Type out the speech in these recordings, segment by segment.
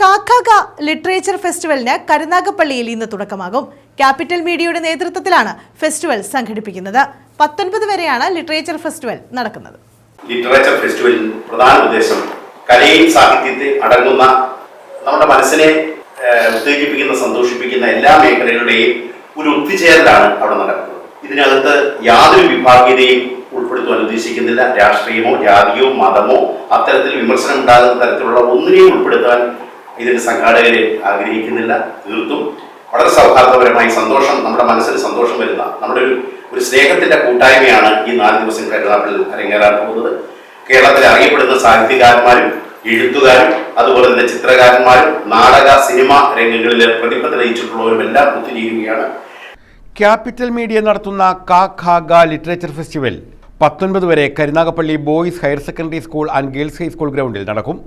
കാക്കാക literature ഫെസ്റ്റിവലിന് കരുനാഗപ്പള്ളിയിൽ ഇന്ന് തുടക്കമാകും. Capital മീഡിയയുടെ നേതൃത്വത്തിലാണ് ഫെസ്റ്റിവൽ സംഘടിപ്പിക്കുന്നത്. 19 വരെയാണ് ലിറ്ററേച്ചർ ഫെസ്റ്റിവൽ നടക്കുന്നത്. ലിറ്ററേച്ചർ ഫെസ്റ്റിവലിൽ പ്രധാന ഉദ്ദേശം കലയും സാഹിത്യത്തെ അടങ്ങുന്ന നമ്മുടെ മനസ്സിനെ ഉത്തേജിപ്പിക്കുന്ന, സന്തോഷിപ്പിക്കുന്ന എല്ലാ മേഖലകളുടെയും ഒരു ഒത്തുചേരലാണ് അവിടെ നടക്കുന്നത്. ഇതിനകത്ത് യാതൊരു വിഭാഗീയതയും ഉൾപ്പെടുത്തുവാൻ ഉദ്ദേശിക്കുന്നില്ല. രാഷ്ട്രീയമോ ജാതിയോ മതമോ അത്തരത്തിൽ വിമർശനം ഉണ്ടാകുന്ന തരത്തിലുള്ള ഒന്നിനെയും ഉൾപ്പെടുത്താൻ ഇതിന്റെ സംഘാടകരെ ആഗ്രഹിക്കുന്നില്ല. തീർത്തും വളരെ സൗഹാർദ്ദപരമായി സന്തോഷം, നമ്മുടെ മനസ്സിന് സന്തോഷം വരുന്ന നമ്മുടെ ഒരു സ്നേഹത്തിന്റെ കൂട്ടായ്മയാണ് ഈ 4 ദിവസം കരുനാഗപ്പള്ളിയിൽ അരങ്ങേറാൻ പോകുന്നത്. കേരളത്തിൽ അറിയപ്പെടുന്ന സാഹിത്യകാരന്മാരും എഴുത്തുകാരും അതുപോലെ തന്നെ ചിത്രകാരന്മാരും നാടക സിനിമ രംഗങ്ങളിൽ പ്രതിഭ തെളിയിച്ചിട്ടുള്ളവരും എല്ലാം ഒത്തുചേരുകയാണ്. ക്യാപിറ്റൽ മീഡിയ നടത്തുന്ന കാക്കാക ലിറ്ററേച്ചർ ഫെസ്റ്റിവൽ 19 വരെ Karunagappally boys higher secondary school and girls high school ഗ്രൗണ്ടിൽ നടക്കും.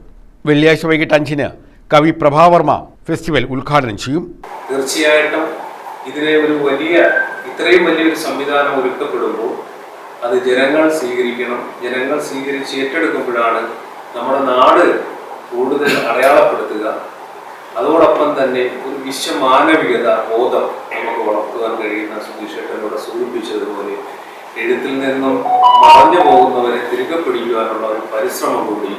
വെള്ളിയാഴ്ച വൈകിട്ട് 5-ന് കവി പ്രഭാവർമ്മ ഫെസ്റ്റിവൽ ഉദ്ഘാടനം ചെയ്യും. തീർച്ചയായിട്ടും ഇതിനെ ഇത്രയും വലിയൊരു സംവിധാനം ഒരുക്കപ്പെടുമ്പോൾ അത് ജനങ്ങൾ സ്വീകരിക്കണം. ജനങ്ങൾ സ്വീകരിച്ച് ഏറ്റെടുക്കുമ്പോഴാണ് നമ്മുടെ നാട് കൂടുതൽ അടയാളപ്പെടുത്തുക. അതോടൊപ്പം തന്നെ ഒരു വിശ്വമാനവികത ബോധം നമുക്ക് വളർത്തുവാൻ കഴിയുന്ന സുധീഷേട്ടനോട് സൂചിപ്പിച്ചതുപോലെ എഴുത്തിൽ നിന്നും മറഞ്ഞു പോകുന്നവരെ തിരികെ പിടിക്കുവാനുള്ള ഒരു പരിശ്രമം കൂടി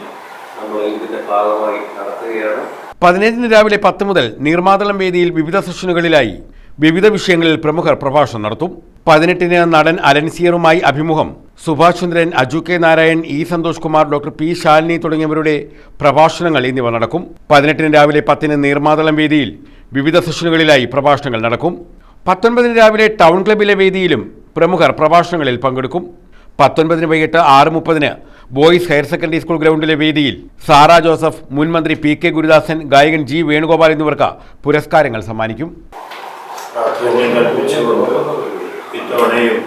നമ്മൾ ഇതിന്റെ ഭാഗമായി നടത്തുകയാണ്. 15-ന് രാവിലെ 10 മുതൽ നീർമാതളം വേദിയിൽ വിവിധ സെഷനുകളിലായി വിവിധ വിഷയങ്ങളിൽ പ്രമുഖർ പ്രഭാഷണം നടത്തും. 18-ന് നടൻ അലൻസിയറുമായി അഭിമുഖം, Subhash Chandran, Aju K Narayan, E Santhosh Kumar, doctor P Shalini തുടങ്ങിയവരുടെ പ്രഭാഷണങ്ങൾ എന്നിവ നടക്കും. 18-ന് രാവിലെ 10-ന് നീർമാതളം വേദിയിൽ വിവിധ സെഷനുകളിലായി പ്രഭാഷണങ്ങൾ നടക്കും. 19-ന് രാവിലെ ടൗൺ ക്ലബിലെ വേദിയിലും പ്രമുഖർ പ്രഭാഷണങ്ങളിൽ പങ്കെടുക്കും. 19-ന് വൈകിട്ട് 6:30-ന് ബോയ്സ് ഹയർ സെക്കൻഡറി സ്കൂൾ ഗ്രൗണ്ടിലെ വേദിയിൽ സാറ ജോസഫ്, മുൻ മന്ത്രി പി കെ ഗുരുദാസൻ, ഗായകൻ ജി വേണുഗോപാൽ എന്നിവർക്ക് പുരസ്കാരങ്ങൾ സമ്മാനിക്കും. ഇത്തവണയും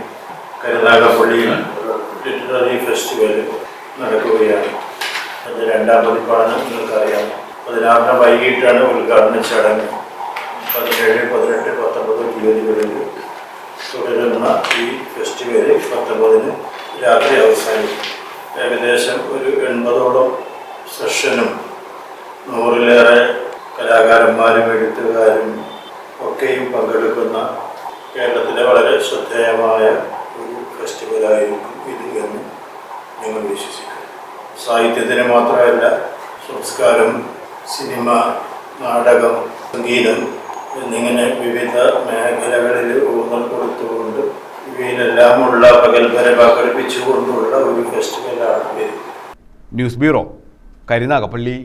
കരുനാഗപ്പള്ളിയിൽ ലിറ്റററി ഫെസ്റ്റിവൽ നടക്കുകയാണ്. അത് 2ാം പതിപ്പാണ്, നിങ്ങൾക്കറിയാം. 16-ന് വൈകിട്ടാണ് ഉദ്ഘാടന ചടങ്ങ്. 17, 18, 19 തീയതികളിൽ തുടരുന്ന ഈ ഫെസ്റ്റിവൽ 19-ന് രാത്രി അവസാനിക്കും. ഏകദേശം ഒരു 80ഓളം സെഷനും 100-ലേറെ കലാകാരന്മാരും എഴുത്തുകാരും ഒക്കെയും പങ്കെടുക്കുന്ന കേരളത്തിലെ വളരെ ശ്രദ്ധേയമായ ഒരു ഫെസ്റ്റിവലായിരിക്കും ഇത് എന്ന് ഞങ്ങൾ വിശ്വസിക്കുന്നു. സാഹിത്യത്തിന് മാത്രമല്ല, സംസ്കാരം, സിനിമ, നാടകം, സംഗീതം എന്നിങ്ങനെ വിവിധ മേഖലകളിൽ ഊന്നൽ കൊടുത്തുകൊണ്ട് ഇവയിലെല്ലാമുള്ള പ്രഗത്ഭര പകർപ്പിച്ചുകൊണ്ടുള്ള ഒരു ഫെസ്റ്റിവലാണ് ഇത്. News bureau, Karunagappally.